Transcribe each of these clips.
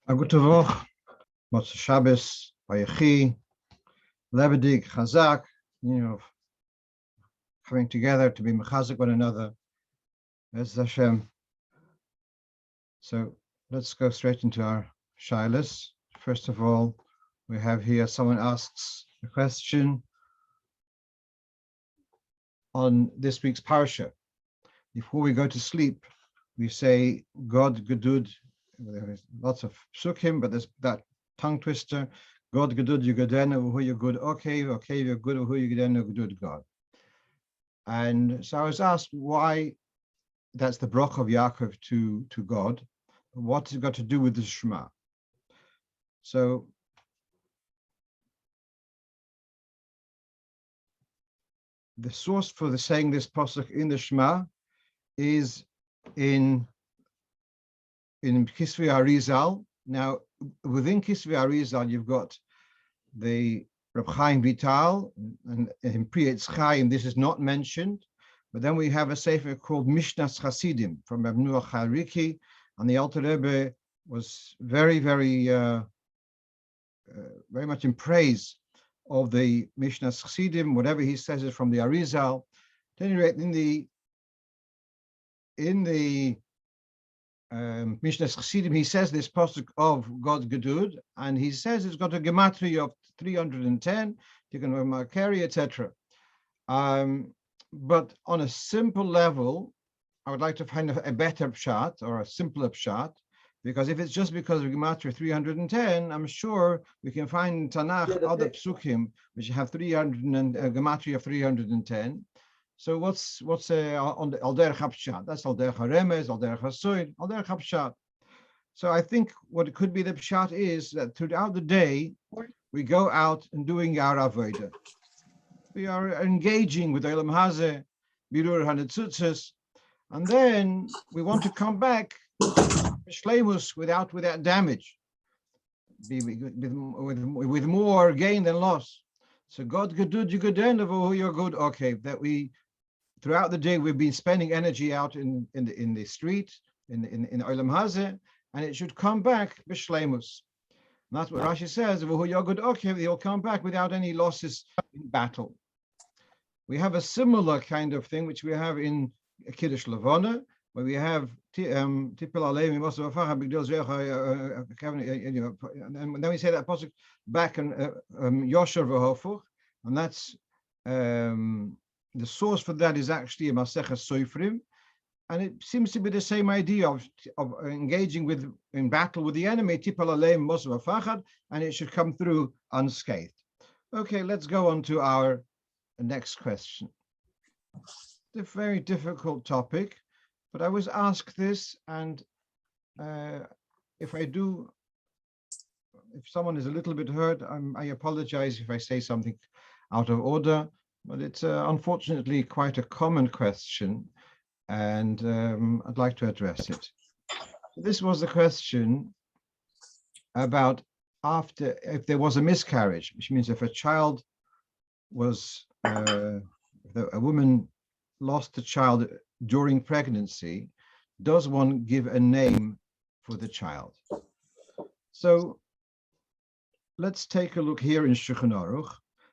Gute Woche, Motzei Shabbos, Vayechi, Lebedik, Chazak, coming together to be mechazik one another. That's Hashem. So let's go straight into our shilas. First of all, we have here someone asks a question on this week's parsha. Before we go to sleep, we say God Gedud. There is lots of psukim, but there's that tongue twister. God Gedud Yegudenu, who you good, okay, you're good, who Yegudenu, good God. And so I was asked why that's the brach of Yaakov to God. What's it got to do with the Shema? So the source for the saying this pasuk in the Shema is in Kisvei Arizal. Now, within Kisvei Arizal, you've got the Reb Chaim Vital, and in Pri Etz Chaim, this is not mentioned. But then we have a sefer called Mishnas Chasidim from Reb Nuach Hariki, and the Alter Rebbe was very much in praise of the Mishnas Chasidim. Whatever he says is from the Arizal. At any rate, in the Mishnas Chasidim, he says this pasuk of God Gedud, and he says it's got a gematria of 310. You can carry, etc. But on a simple level, I would like to find a better pshat or a simpler pshat, because if it's just because of gematria 310, I'm sure we can find in Tanakh other psukim which have gematria of 310. So what's on the al derech pshat? That's al derech haremes, al derech hasoid, al derech pshat. So I think what it could be the pshat is that throughout the day we go out and doing our avodah. We are engaging with Olam Hazeh, birur hanetzutzes, and then we want to come back shleimus without damage, with more gain than loss. So God Gedud Yegudenu, who you're good. Okay, that we throughout the day we've been spending energy out in the street in Olam Hazeh, and it should come back b'shleimus. That's what Rashi says. Who you're good. Okay, he'll come back without any losses in battle. We have a similar kind of thing which we have in Kiddush Levana, where we have and then we say that pasuk back in Yosher v'Hofuch, and that's the source for that is actually a Maseches Soifrim, and it seems to be the same idea of engaging in battle with the enemy, and it should come through unscathed. Okay, let's go on to our next question. It's a very difficult topic, but I was asked this, and if someone is a little bit hurt, I apologize if I say something out of order, but it's unfortunately quite a common question, and I'd like to address it. This was the question about if there was a miscarriage, which means if a child was, if a woman lost a child during pregnancy, does one give a name for the child? So let's take a look here in Shulchan Aruch.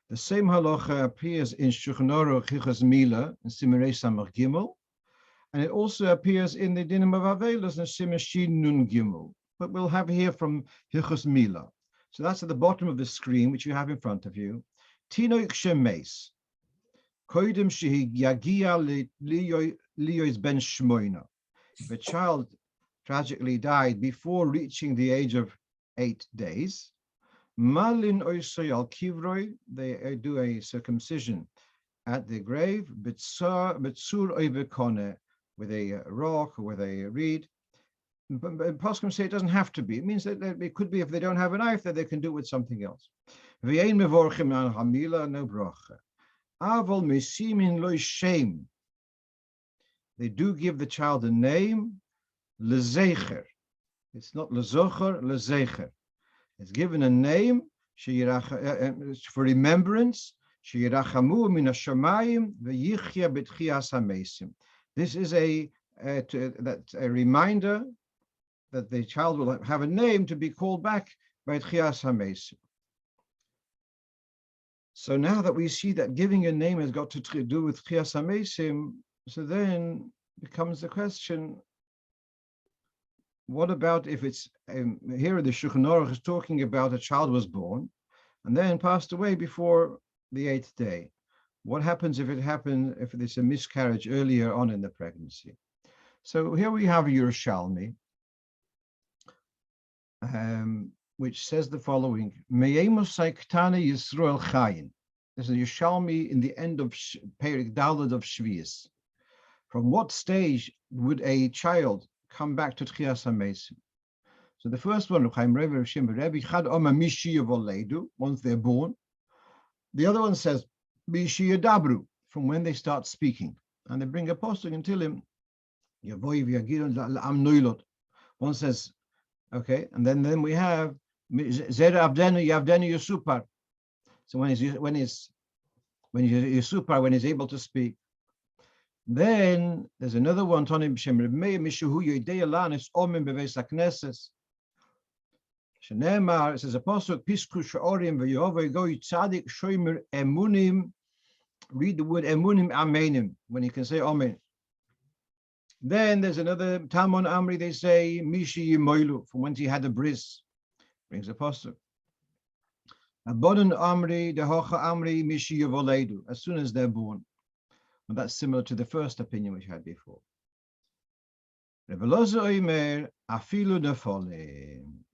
The same halacha appears in Shulchan Aruch Hilchos Mila and Simirei Samach Gimel, and it also appears in the Dinim of Avelos and Simer Shin Nun Gimel. But we'll have here from Hilchos Mila. So that's at the bottom of the screen, which you have in front of you. Tinoik shemes koidim shehi yagia liyois ben shmoina. If a child tragically died before reaching the age of 8 days, malin oisoy al kivroi, they do a circumcision at the grave, bitsur oivekone, with a rock or with a reed. But Poskim say it doesn't have to be. It means that it could be if they don't have a knife, that they can do it with something else. V'yein mevorchim al hamila, no bracha. Aval mesimin lo shem. They do give the child a name, lezecher. It's not lezocher, lezecher. It's given a name for remembrance. Sheyirachamu min hashamayim v'yichya b'tchias hamesim. This is a reminder that the child will have a name to be called back by Tchias HaMesim. So now that we see that giving a name has got to do with Tchias HaMesim, so then becomes the question, what about if it's, here the Shulchan Aruch is talking about a child was born and then passed away before the 8th day. What happens if if it's a miscarriage earlier on in the pregnancy? So here we have a Yerushalmi, which says the following: Me'emosai Ktane Yisrael Chayin. This is a Yerushalmi in the end of Perik Daled of Shvius. From what stage would a child come back to Tchias HaMesim? So the first one, once they're born. The other one says, Dabru, from when they start speaking. And they bring a posting and tell him, one says, okay, and then we have Zera Abdenu Yavdenu Yusupar. So when he's Yusupar, when he's able to speak. Then there's another one, Tonim B'Shem Reb Meir, Mishuhu Yodei Alanis Omim Beveis HaKnesses. Shenemar, it says, Apostle, Pisku Sh'orim V'Yehovah Goy Tzadik Shomer Emunim. Read the word Emunim Amenim, when you can say Amen. Then there's another, Tamon Amri, they say, Mishi Yimoilu, from when he had a bris. Brings Apostle. Abodan Amri, Dehocha Amri, Mishi Yevoledu, as soon as they're born. And that's similar to the first opinion which I had before.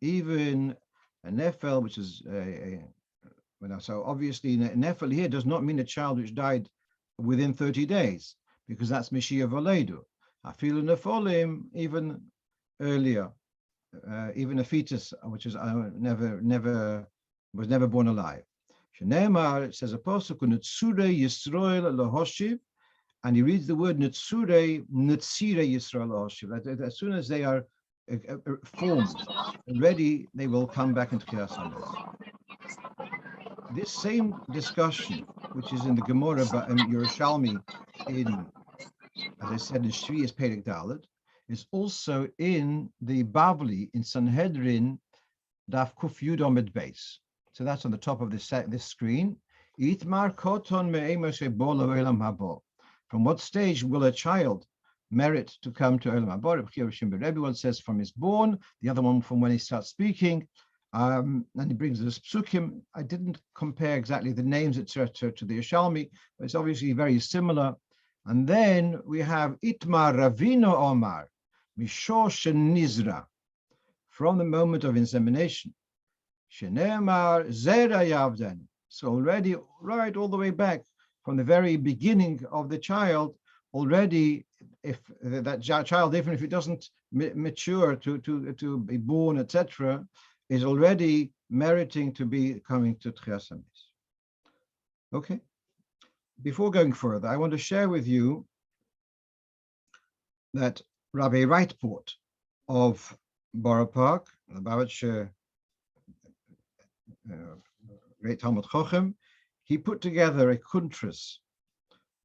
Even a nefel, which is so obviously nefel here does not mean a child which died within 30 days, because that's Mashiach Voledu. Afilu nefolim, even earlier, even a fetus which is was never born alive. Shenemar, it says Apostle Netzure Yisrael Lahoshiv. And he reads the word Netzure Yisrael. As soon as they are formed and ready, they will come back into Tchias HaMesim. This same discussion, which is in the Gemara and Yerushalmi, as I said, in Shvius Perek Dalet, is also in the Bavli in Sanhedrin Daf Kuf Yud Omid Beis. So that's on the top of this screen. Itmar koton me'emoshe bo le'olam habo. From what stage will a child merit to come to Olam Haba? Everyone says from his born, the other one from when he starts speaking. And he brings this psukim. I didn't compare exactly the names, etc., to the Yerushalmi, but it's obviously very similar. And then we have Itmar Ravino Omar, Mishor Shenizra, from the moment of insemination. Shenemar Zera Yavden. So already, right all the way back, from the very beginning of the child, already, if that child, even if it doesn't mature to be born, etc., is already meriting to be coming to Tchias HaMesim. Okay. Before going further, I want to share with you that Rabbi Reitport of Borough Park, the Vayechi, great Talmud Chochem, he put together a kuntras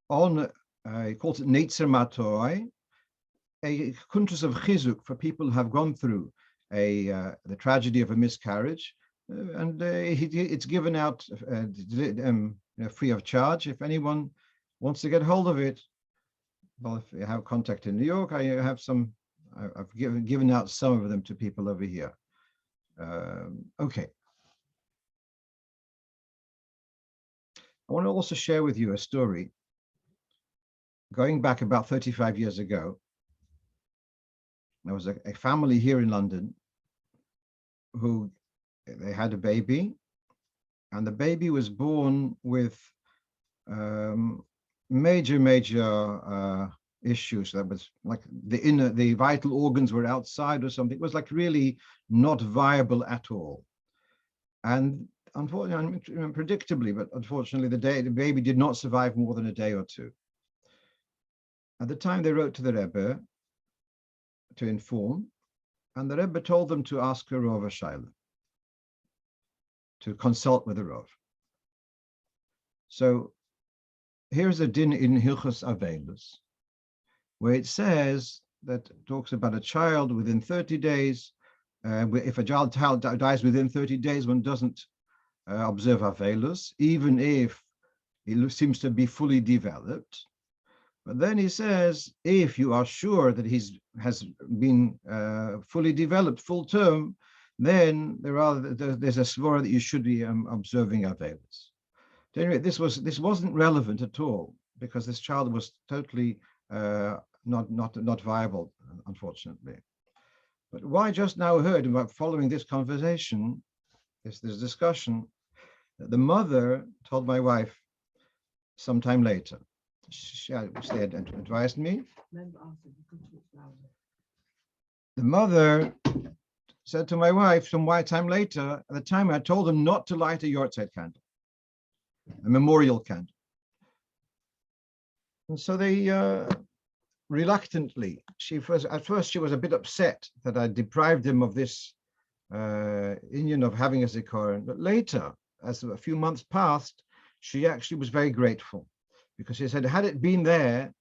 on, he calls it Neitzer Matoi, a kuntras of chizuk for people who have gone through the tragedy of a miscarriage, and it's given out free of charge. If anyone wants to get hold of it, well, if you have contact in New York, I have some. I've given out some of them to people over here. Okay. I want to also share with you a story going back about 35 years ago. There was a family here in London who they had a baby, and the baby was born with major issues. That was like the vital organs were outside or something. It was like really not viable at all. And unfortunately, predictably, but unfortunately, the baby did not survive more than a day or two. At the time, they wrote to the Rebbe to inform, and the Rebbe told them to ask a Rov Shaila, to consult with the Rov. So here's a din in Hilchos Avelus, where it says that talks about a child within 30 days. If a child dies within 30 days, one doesn't observe Avelus, even if it seems to be fully developed. But then he says, if you are sure that has been fully developed, full term, then there's a svara that you should be observing Avelus. Anyway, this wasn't relevant at all because this child was totally not viable, unfortunately. But what I just now heard about following this conversation, this discussion, that the mother told my wife sometime later. She had advised me. The mother said to my wife some time later, at the time I told them not to light a yortzeit candle, a memorial candle. And so they reluctantly, at first she was a bit upset that I deprived them of this union of having a zikaron, but later, as a few months passed, she actually was very grateful because she said, had it been there,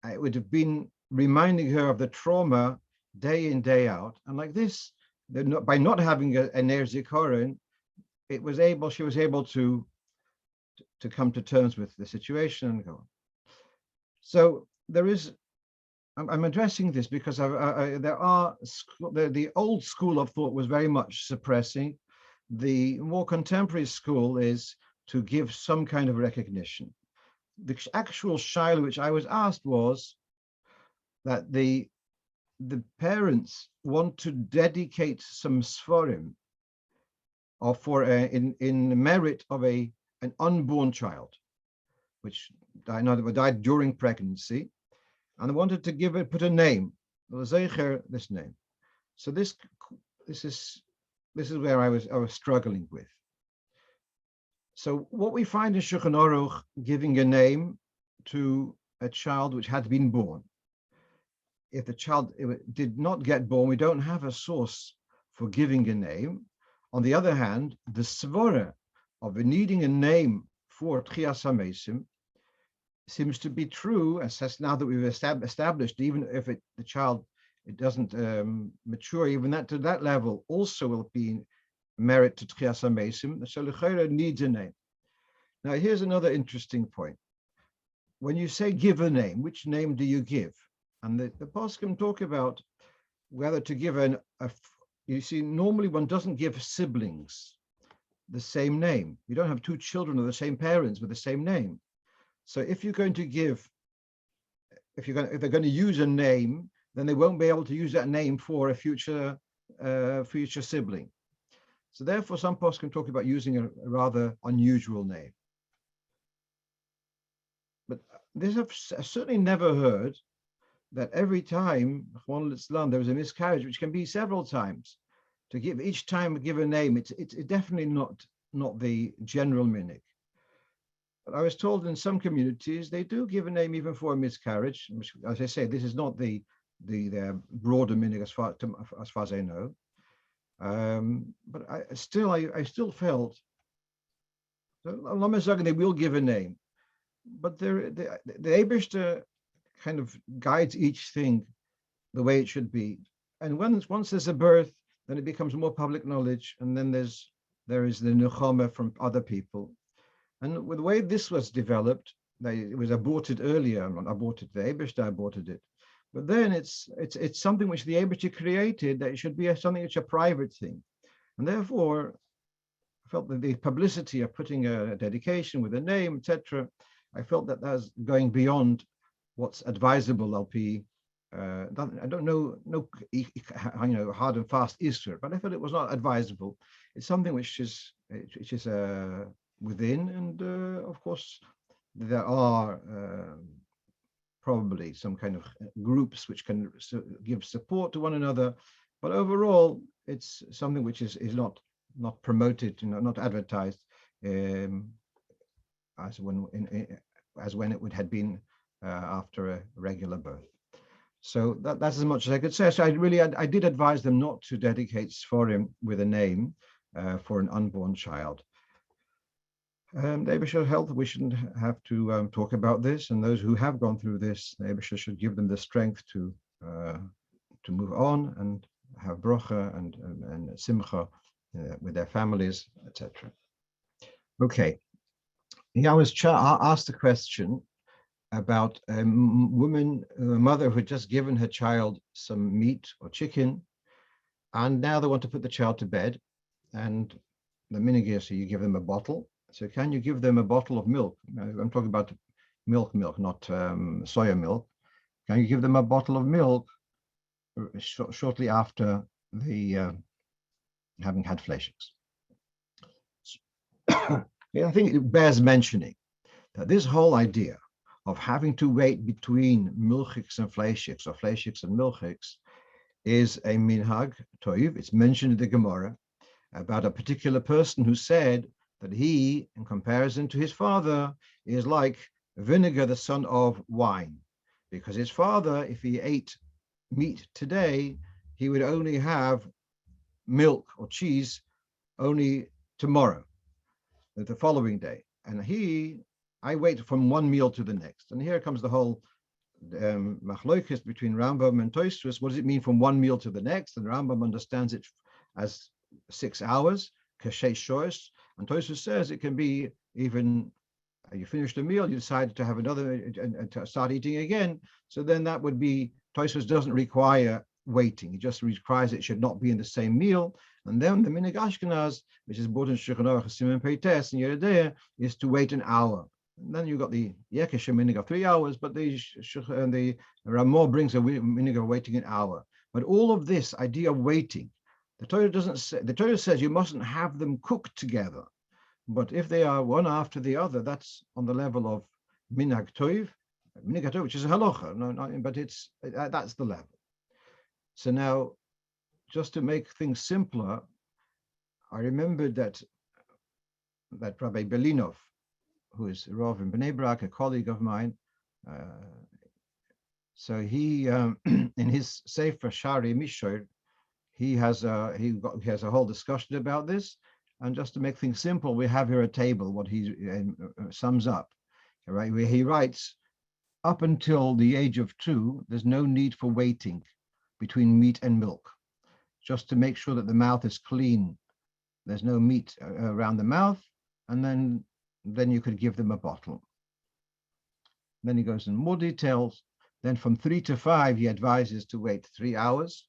it would have been reminding her of the trauma day in, day out. And like this, by not having a ner zikaron, she was able to come to terms with the situation and go on. So I'm addressing this because the old school of thought was very much suppressing. The more contemporary school is to give some kind of recognition. The actual shiur which I was asked was that the parents want to dedicate some sforim in merit of an unborn child, which died during pregnancy, and I wanted to put a name, this name. So this is where I was struggling with. So what we find in Shulchan Aruch, giving a name to a child which had been born. If the child did not get born, we don't have a source for giving a name. On the other hand, the svara of needing a name for Tchias HaMesim seems to be true, as now that we've established, even if the child doesn't mature, even to that level, also will be merit to Tchias HaMesim. So l'chayra needs a name. Now here's another interesting point. When you say give a name, which name do you give? And the poskim talk about whether to give you see, normally one doesn't give siblings the same name. You don't have two children of the same parents with the same name. So if they're going to use a name, then they won't be able to use that name for a future sibling. So therefore, some poskim talk about using a rather unusual name. But I've certainly never heard that every time there was a miscarriage, which can be several times, to give each time give a name. It's definitely not the general minhag. But I was told in some communities they do give a name even for a miscarriage, which, as I say, this is not the broader minhag as far as I know. But I still felt, they will give a name, but the Eibishter kind of guides each thing the way it should be. And once there's a birth, then it becomes more public knowledge, and then there is the nechama from other people. And with the way this was developed, it was aborted earlier. Not aborted, the Eibishter aborted it. But then it's something which the Eibishter created, that it should be something which a private thing. And therefore, I felt that the publicity of putting a dedication with a name, etc., I felt that was going beyond what's advisable. I don't know, hard and fast Easter, but I felt it was not advisable. It's something which is within, and of course, there are probably some kind of groups which can give support to one another, but overall, it's something which is not promoted, not advertised as when it had been after a regular birth. So that's as much as I could say. So I did advise them not to dedicate Sforim with a name for an unborn child. The Eibishter health, we shouldn't have to talk about this, and those who have gone through this, the Eibishter should give them the strength to to move on and have brocha and simcha with their families, etc. Okay, here I was asked a question about a woman, a mother who had just given her child some meat or chicken, and now they want to put the child to bed, and the minhag is so you give them a bottle. So can you give them a bottle of milk? I'm talking about milk, not soya milk. Can you give them a bottle of milk shortly after the having had fleishiks? I think it bears mentioning that this whole idea of having to wait between milchiks and fleishiks, or fleishiks and milchiks, is a minhag toiv. It's mentioned in the Gemara about a particular person who said that he, in comparison to his father, is like vinegar, the son of wine, because his father, if he ate meat today, he would only have milk or cheese only tomorrow, the following day. And I wait from one meal to the next. And here comes the whole machlokes between Rambam and Tosfos. What does it mean from one meal to the next? And Rambam understands it as 6 hours, kashay shosh. And Tosfos says it can be even you finished a meal, you decided to have another and to start eating again. So then that would be, Tosfos doesn't require waiting. It just requires it should not be in the same meal. And then the minhag Ashkenaz, which is brought in Shulchan Aruch, Siman Peites, and Yeridea, is to wait an hour. And then you've got the Yekesh minhag of 3 hours, but the Ramah brings a minhag of waiting an hour. But all of this idea of waiting, the Torah doesn't say. The Torah says you mustn't have them cooked together. But if they are one after the other, that's on the level of minhag toiv, which is a halacha. But it's that's the level. So now, just to make things simpler, I remembered that Rabbi Belinov, who is Rov in Bnei Brak, a colleague of mine, so he in his Sefer Shari Mishor, he has a whole discussion about this. And just to make things simple, we have here a table, what he sums up, right? Where he writes, up until the age of 2, there's no need for waiting between meat and milk, just to make sure that the mouth is clean. There's no meat around the mouth, and then you could give them a bottle. Then he goes in more details. Then from 3 to 5, he advises to wait 3 hours,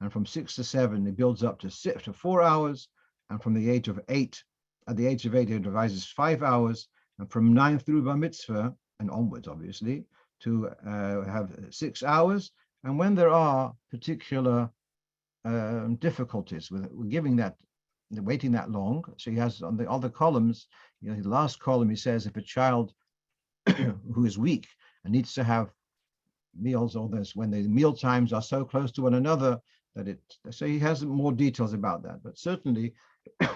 and from 6 to 7, he builds up to 4 hours. And from the age of 8, at the age of 8, he advises 5 hours, and from 9 through Bar Mitzvah and onwards, obviously, to have 6 hours. And when there are particular difficulties with giving that, waiting that long, so he has on the other columns, the last column, he says if a child who is weak and needs to have meals, or this when the meal times are so close to one another that so he has more details about that. But certainly,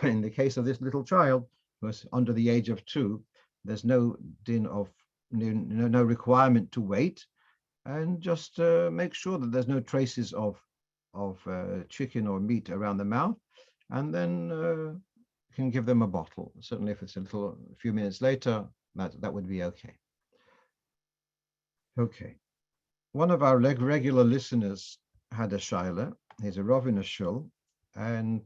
in the case of this little child who is under the age of 2, there's no din of no requirement to wait, and just make sure that there's no traces of chicken or meat around the mouth, and then can give them a bottle. Certainly, if it's a few minutes later, that would be okay. Okay. One of our regular listeners had a shaila. He's a Rov in a Shul, and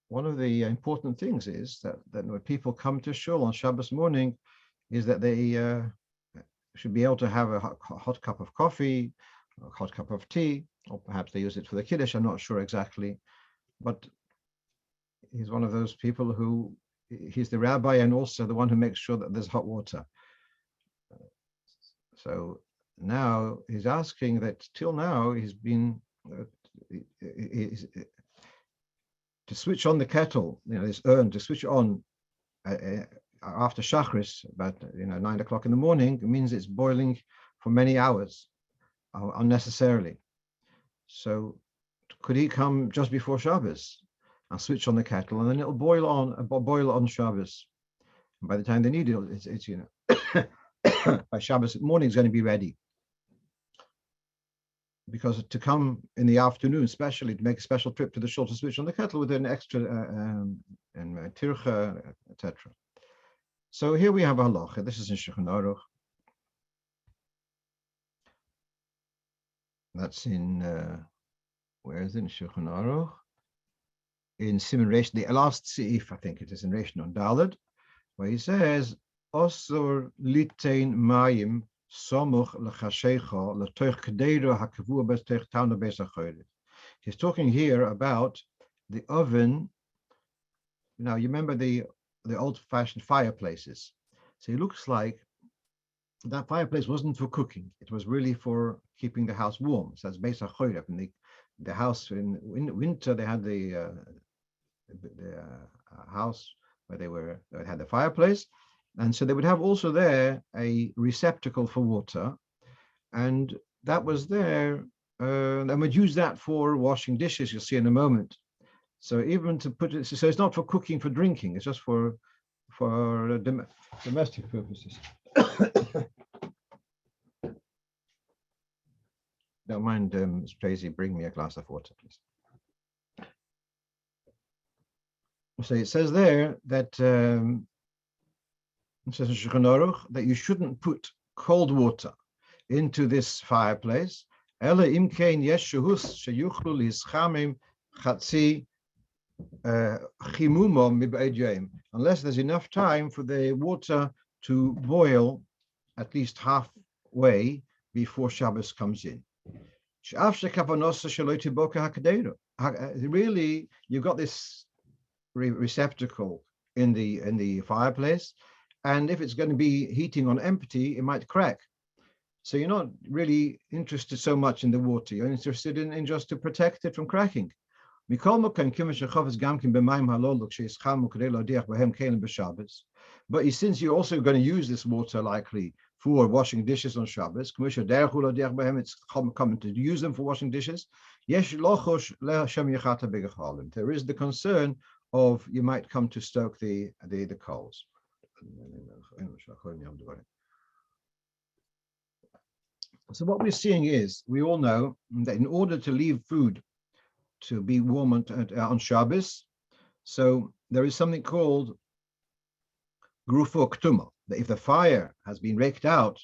one of the important things is that when people come to Shul on Shabbos morning, is that they should be able to have a hot cup of coffee, a hot cup of tea, or perhaps they use it for the Kiddush, I'm not sure exactly. But he's one of those people who, he's the rabbi and also the one who makes sure that there's hot water. So now he's asking that till now he's been to switch on the kettle, this urn, to switch on after Shachris, about 9 o'clock in the morning, it means it's boiling for many hours unnecessarily. So could he come just before Shabbos and switch on the kettle, and then it'll boil on Shabbos. And by the time they need it, it's by Shabbos morning it's going to be ready. Because to come in the afternoon, especially to make a special trip to the shul to switch on the kettle with an extra tircha, etc. So here we have a halacha. This is in Shulchan Aruch. That's in, where is it? In Shulchan Aruch. In Siman Reish, the last seif, I think it is in Reish on Daled, where he says, Osur litein mayim somuch lechashecha letoich kdeiro hakavua b'toich tana be'sachoyre. He's talking here about the oven. Now, you remember the old-fashioned fireplaces. So it looks like that fireplace wasn't for cooking. It was really for keeping the house warm. So that's be'sachoyre. In the house in winter, they had the house where they had the fireplace, and so they would have also there a receptacle for water, and that was there. And would use that for washing dishes. You'll see in a moment. So even to put it, so it's not for cooking, for drinking. It's just for domestic purposes. Don't mind, Tracy, bring me a glass of water, please. So it says there that it says in Shulchan Aruch that you shouldn't put cold water into this fireplace. Ela imkein yesh shehus sheyuchlu lischamim chatzi chimumo mib'ed yom, unless there's enough time for the water to boil at least halfway before Shabbos comes in. Really, you've got this receptacle in the fireplace, and if it's going to be heating on empty, it might crack. So you're not really interested so much in the water. You're interested in just to protect it from cracking. But since you're also going to use this water likely for washing dishes on Shabbos, it's common to use them for washing dishes. There is the concern of you might come to stoke the coals. So what we're seeing is, we all know that in order to leave food to be warm on Shabbos, so there is something called grufo ktuma, that if the fire has been raked out,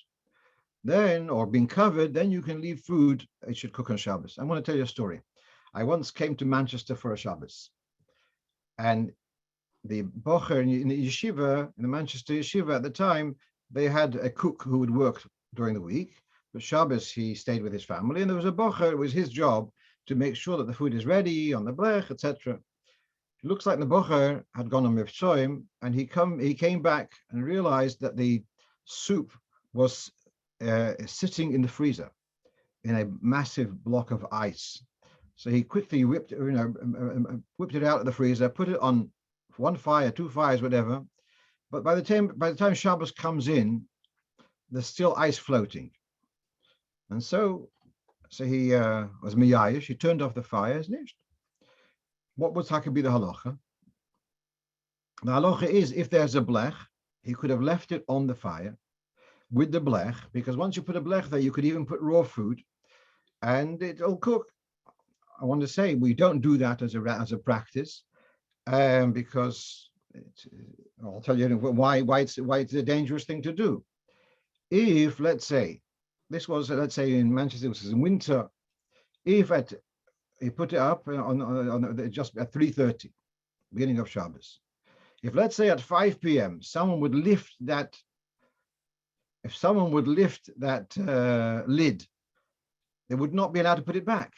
then, or been covered, then you can leave food. It should cook on Shabbos. I want to tell you a story. I once came to Manchester for a Shabbos, and the bocher in the yeshiva, in the Manchester yeshiva at the time, they had a cook who would work during the week, but Shabbos he stayed with his family, and there was a bocher. It was his job to make sure that the food is ready on the blech, etc. It looks like the bocher had gone on mivtzoim, and he came back and realized that the soup was sitting in the freezer in a massive block of ice. So he quickly whipped it out of the freezer, put it on one fire, two fires, whatever. But by the time Shabbos comes in, there's still ice floating. And so he was miyayish. He turned off the fires. What would be the halacha? The halacha is, if there's a blech, he could have left it on the fire with the blech, because once you put a blech there, you could even put raw food, and it'll cook. I want to say we don't do that as a practice, because I'll tell you why it's a dangerous thing to do. If, let's say in Manchester, this was in winter, if you put it up on just at 3:30, beginning of Shabbos, if let's say at 5 p.m. someone would lift that lid, they would not be allowed to put it back.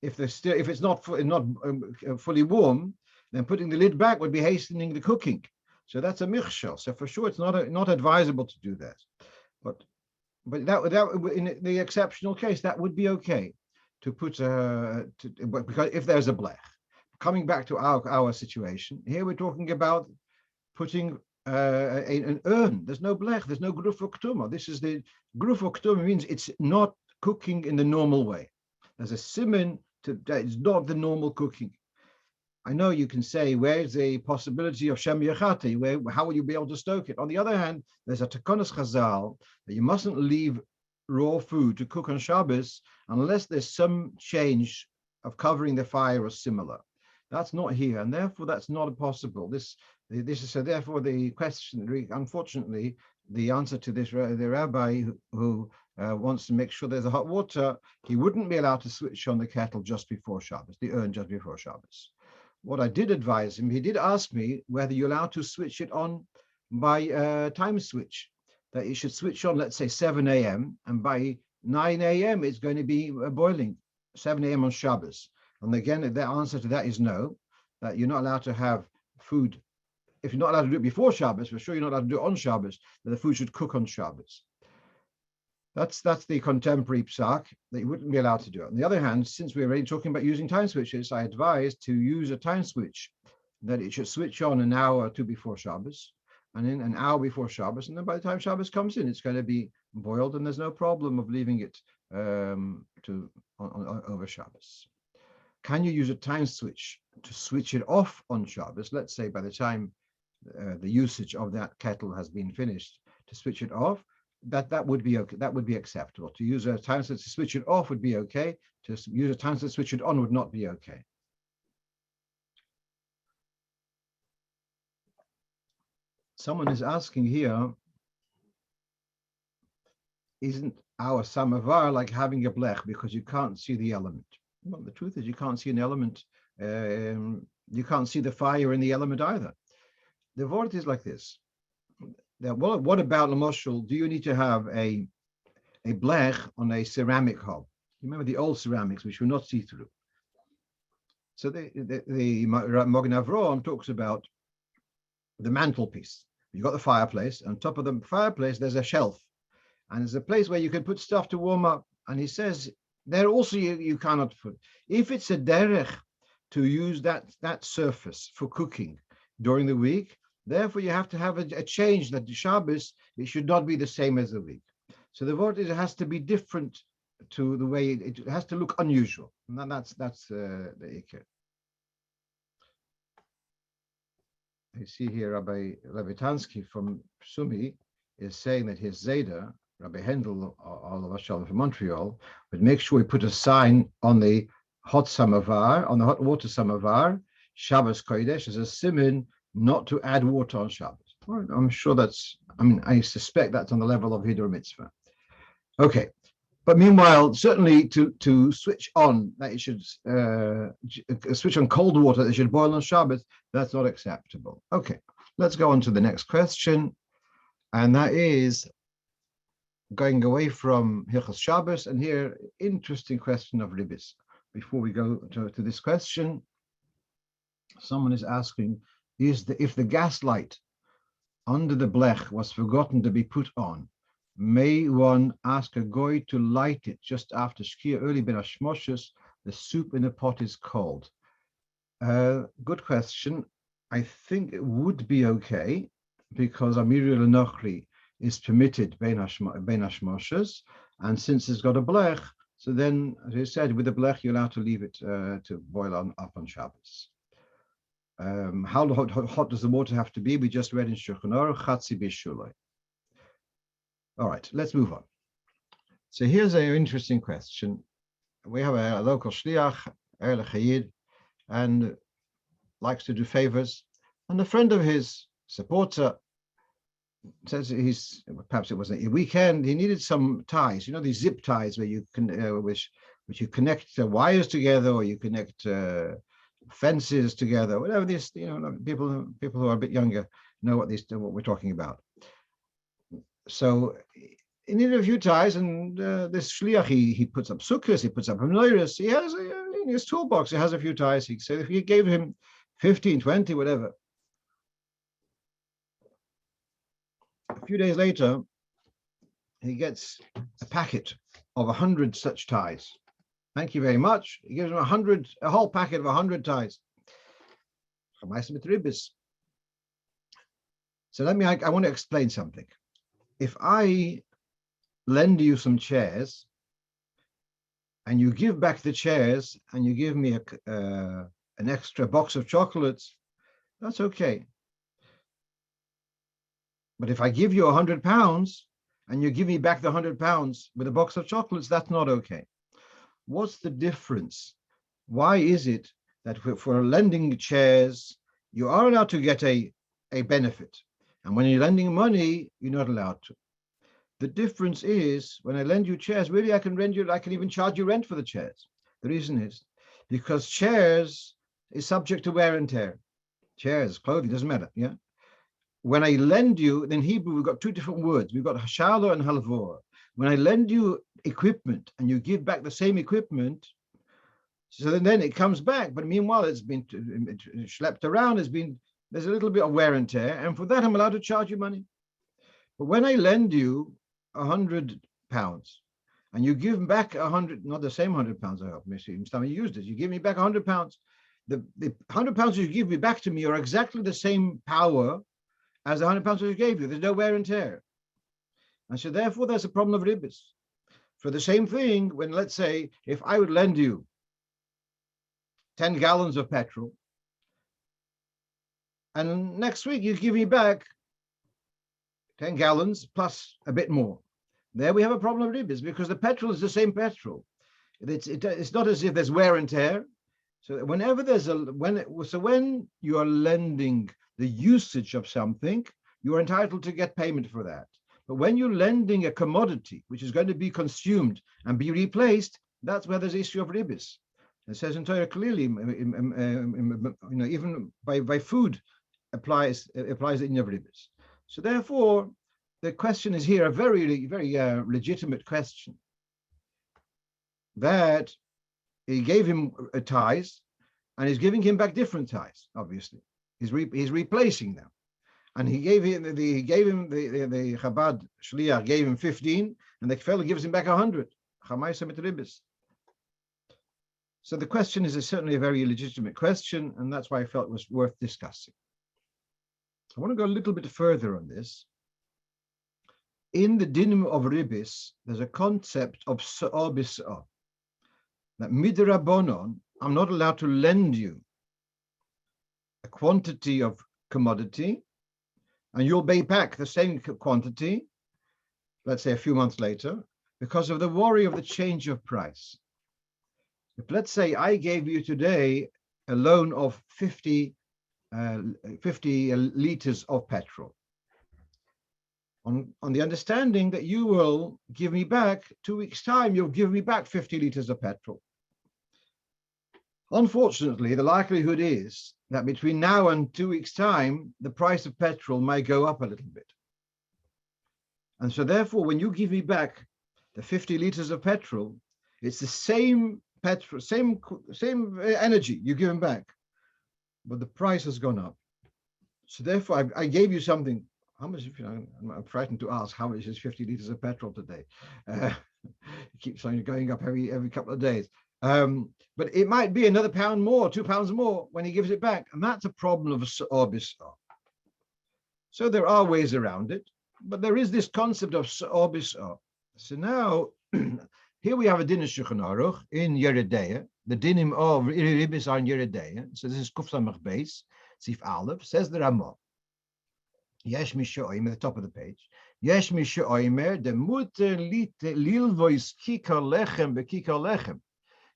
If it's not fully warm, then putting the lid back would be hastening the cooking. So that's a michshel. So for sure, it's not advisable to do that. But that in the exceptional case, that would be okay to put because if there's a blech. Coming back to our situation here, we're talking about putting an urn. There's no blech. There's no gruf ktuma. This is the gruf ktuma means it's not cooking in the normal way. There's a siman that it's not the normal cooking. I know you can say, where's the possibility of Shem Yechati? How will you be able to stoke it? On the other hand, there's a Takonos Chazal that you mustn't leave raw food to cook on Shabbos unless there's some change of covering the fire or similar. That's not here, and therefore that's not possible. This is so. Therefore, the question, unfortunately, the answer to this, the rabbi who wants to make sure there's a hot water, he wouldn't be allowed to switch on the kettle just before Shabbos, the urn just before Shabbos. What I did advise him, he did ask me whether you're allowed to switch it on by time switch, that you should switch on, let's say 7 a.m. and by 9 a.m. it's going to be boiling, 7 a.m. on Shabbos. And again, the answer to that is no, that you're not allowed to have food. If you're not allowed to do it before Shabbos, for sure you're not allowed to do it on Shabbos, that the food should cook on Shabbos. That's the contemporary psak, that you wouldn't be allowed to do it. On the other hand, since we're already talking about using time switches, I advise to use a time switch, that it should switch on an hour or two before Shabbos, and then an hour before Shabbos, and then by the time Shabbos comes in, it's going to be boiled, and there's no problem of leaving it over Shabbos. Can you use a time switch to switch it off on Shabbos? Let's say by the time the usage of that kettle has been finished, to switch it off. That would be okay. That would be acceptable. To use a time switch to switch it off would be okay. To use a time switch to switch it on would not be okay. Someone is asking here, isn't our samovar like having a blech because you can't see the element? Well, the truth is you can't see an element. You can't see the fire in the element either. The word is like this. Now, what about Lamoshul? Do you need to have a blech on a ceramic hob? You remember the old ceramics, which were not see-through. So the Magen Avraham talks about the mantelpiece. You've got the fireplace. On top of the fireplace, there's a shelf. And there's a place where you can put stuff to warm up. And he says, there also you cannot put. If it's a derech to use that surface for cooking during the week, therefore you have to have a change, that the Shabbos, it should not be the same as the week. So the word is, it has to be different to the way it has to look unusual. And that's the ikir. You see here Rabbi Levitansky from Sumi is saying that his Zayda, Rabbi Hendel, all of us from Montreal, would make sure we put a sign on the hot samovar, on the hot water samovar, Shabbos Kodesh, as a siman not to add water on Shabbos. Well, I'm sure I suspect that's on the level of Hidur Mitzvah. Okay, but meanwhile, certainly to switch on, that you should switch on cold water that should boil on Shabbos, that's not acceptable. Okay, let's go on to the next question, and that is going away from Hilchos Shabbos, and here, interesting question of Ribbis. Before we go to this question, someone is asking, if the gas light under the blech was forgotten to be put on, may one ask a goy to light it just after Shkia early ben Hashmoshes? The soup in the pot is cold. Good question. I think it would be okay because Amiri Lenochri is permitted ben Hashmoshes, and since it's got a blech, so then, as I said, with the blech you're allowed to leave it to boil up on Shabbos. How hot does the water have to be? We just read in Shulchan Aruch, Chatzi b'shuloi. All right, let's move on. So here's an interesting question. We have a local shliach, Chayid, and likes to do favors. And a friend of his, supporter, says perhaps it was a weekend, he needed some ties, these zip ties where you can, which you connect wires together, or you connect fences together, whatever this, people who are a bit younger know what we're talking about. So he needed a few ties, and this shliach, he puts up sukkahs, he puts up menorahs, he has in his toolbox, he has a few ties. He said if he gave him 15, 20, whatever. A few days later, he gets a packet of 100 such ties. Thank you very much. He gives him a whole packet of 100 ties. Ribbis. So I want to explain something. If I lend you some chairs and you give back the chairs and you give me an extra box of chocolates, that's okay. But if I give you £100 and you give me back the £100 with a box of chocolates, that's not okay. What's the difference? Why is it that for lending chairs, you are allowed to get a benefit, and when you're lending money, you're not allowed to? The difference is when I lend you chairs, really I can even charge you rent for the chairs. The reason is because chairs is subject to wear and tear. Chairs, clothing, doesn't matter. Yeah. When I lend you, in Hebrew, we've got two different words. We've got hashalo and halvor. When I lend you equipment and you give back the same equipment, so then it comes back. But meanwhile, it's been schlepped around. There's a little bit of wear and tear, and for that I'm allowed to charge you money. But when I lend you £100 and you give back 100, not the same £100, I hope, each time you used it, you give me back £100. The £100 you give me back to me are exactly the same power as the £100 you gave you. There's no wear and tear. And so therefore there's a problem of Ribbis. For the same thing, when let's say, if I would lend you 10 gallons of petrol, and next week you give me back 10 gallons plus a bit more. There we have a problem of Ribbis because the petrol is the same petrol. It's not as if there's wear and tear. So whenever when you are lending the usage of something, you are entitled to get payment for that. But when you're lending a commodity which is going to be consumed and be replaced, that's where there's the issue of Ribbis. It says in Torah clearly, even by food applies the in of Ribbis. So therefore, the question is here a very, very legitimate question. That he gave him a ties, and he's giving him back different ties. Obviously, he's replacing them, and he gave him the Chabad shliach gave him 15, and the fellow gives him back 100. So the question is certainly a very legitimate question, and that's why I felt it was worth discussing. I want to go a little bit further on this. In the dinim of Ribbis, there's a concept of sa'ah b'sa'ah. That midrabanon, I'm not allowed to lend you a quantity of commodity, and you'll pay back the same quantity, let's say a few months later, because of the worry of the change of price. If let's say I gave you today a loan of 50 liters of petrol, on the understanding that you will give me back 2 weeks' time, you'll give me back 50 liters of petrol. Unfortunately, the likelihood is that between now and 2 weeks' time, the price of petrol may go up a little bit. And so therefore, when you give me back the 50 liters of petrol, it's the same petrol, same energy you give them back, but the price has gone up. So therefore, I gave you something. How much? I'm frightened to ask how much is 50 liters of petrol today. It keeps going up every couple of days. But it might be another £1 more, £2 more when he gives it back, and that's a problem of sa'ah b'sa'ah. So there are ways around it, but there is this concept of sa'ah b'sa'ah. So now here we have a din of Shulchan Aruch in Yeredeya. The dinim of Ribbis are in Yeredeya. So this is Kuf Samach Beis, Sif Aleph. Says the Ramah. Yesh Mishoimer, at the top of the page. Yesh Mishoimer, the mutter lilvois kikar lechem bekikar lechem,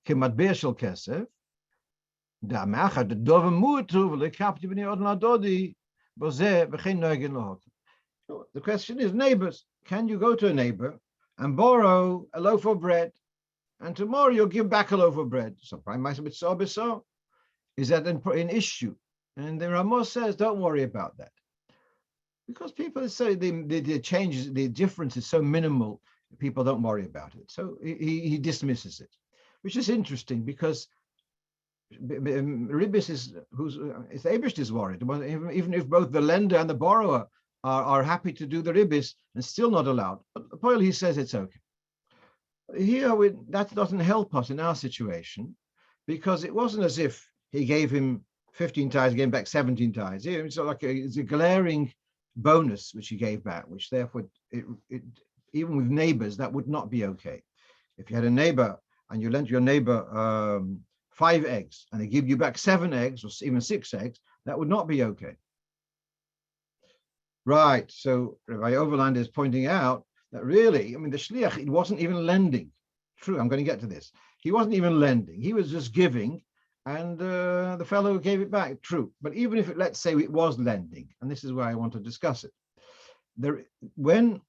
kematber shel kesef, da macha the dove mutu v'lekapti b'nei odon adodi, bozeh v'chein noegen lahot. The question is, neighbors, can you go to a neighbor and borrow a loaf of bread, and tomorrow you'll give back a loaf of bread? So, is that an issue? And the Ramah says, don't worry about that. Because people say the changes, the difference is so minimal, people don't worry about it. So he dismisses it, which is interesting because Ribbis is Abish is worried. Even if both the lender and the borrower are happy to do the Ribbis and still not allowed. But Paul, he says it's okay. Here, that doesn't help us in our situation, because it wasn't as if he gave him 15 ties, gave him back 17 ties. It's like it's a glaring bonus which he gave back, which therefore, even with neighbors, that would not be okay. If you had a neighbor and you lent your neighbor 5 eggs and they give you back 7 eggs or even 6 eggs, that would not be okay. Right, so Rabbi Overland is pointing out that really, I mean, the shliach, it wasn't even lending. True, I'm going to get to this. He wasn't even lending. He was just giving, and the fellow gave it back. True, but even if let's say it was lending, and this is where I want to discuss it. When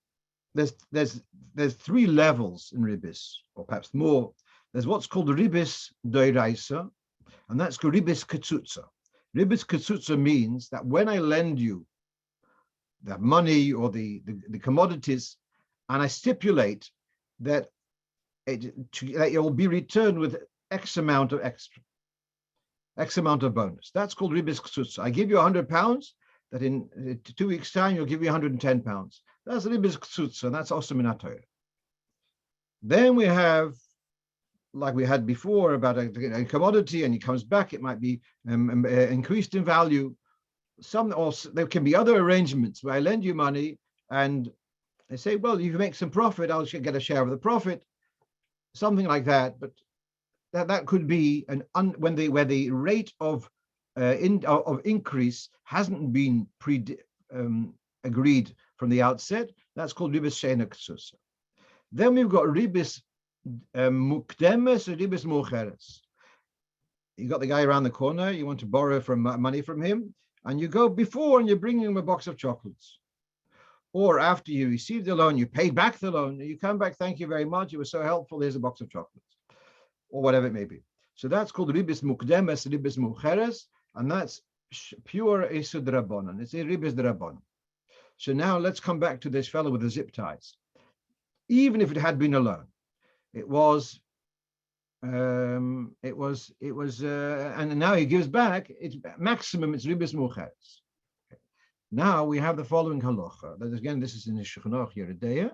there's three levels in Ribbis, or perhaps more. There's what's called Ribbis doiraisa, and that's called Ribbis ketzutza. Ribbis ketzutza means that when I lend you the money or the commodities, and I stipulate that it will be returned with X amount of extra, X amount of bonus. That's called Ribbis ketzutza. I give you £100, that in 2 weeks' time, you'll give me £110. That's Ribbis ketzutza, and that's also min Torah. Then we have, like we had before, about a commodity, and it comes back, it might be increased in value. There can be other arrangements where I lend you money, and they say, well, if you make some profit, I'll get a share of the profit, something like that. But that could be where the rate of increase hasn't been agreed from the outset. That's called Ribbis she'ena ketzutza. Then we've got Ribbis mukdemes and Ribbis mucheres. You got the guy around the corner, you want to borrow money from him, and you go before and you're bringing him a box of chocolates. Or after you received the loan, you paid back the loan, you come back, thank you very much, you were so helpful, here's a box of chocolates, or whatever it may be. So that's called Ribbis mukdemes, Ribbis mucheres, and that's pure Esud Rabbanon. It's a Ribbis Rabbanon. So now let's come back to this fellow with the zip ties. Even if it had been a loan, and now he gives back. It's maximum. It's Ribbis mucheres. Now we have the following halacha. That again, this is in the Shulchan Aruch.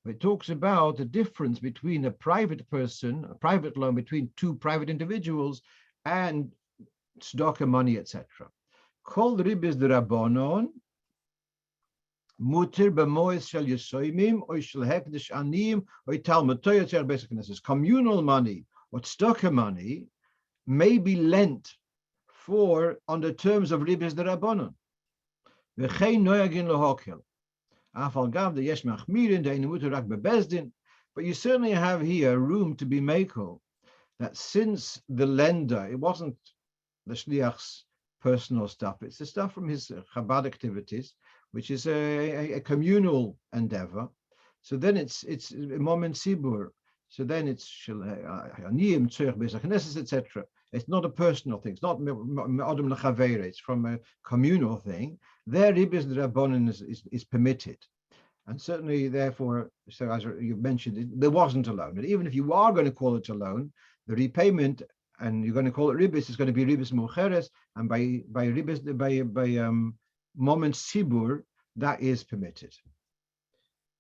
It talks about the difference between a private person, a private loan between two private individuals, and tzedakah money, etc. Called Ribbis Rabbanon. Mutir b'mois shel yesoimim or shel hekdesh anim or talmud Torah basic knesses. Communal money or tzedakah money may be lent for on the terms of Ribbis Rabbanon. V'chein noyagin lehokel. Afal gav the yesh machmirin de'inu muter rak bebezdin. But you certainly have here room to be makel that since the lender, it wasn't the shliach's personal stuff, it's the stuff from his Chabad activities, which is a communal endeavor. So then it's moment sibur. So then it's aniyim tzurich b'sach knesses, etc. It's not a personal thing. It's not adam lechaveire. It's from a communal thing. There, Ribbis Rabbanon is permitted, and certainly, therefore, so as you've mentioned, there wasn't a loan. And even if you are going to call it a loan, the repayment, and you're going to call it Ribbis, is going to be Ribbis mucheres, and by Ribbis by moment sibur, that is permitted.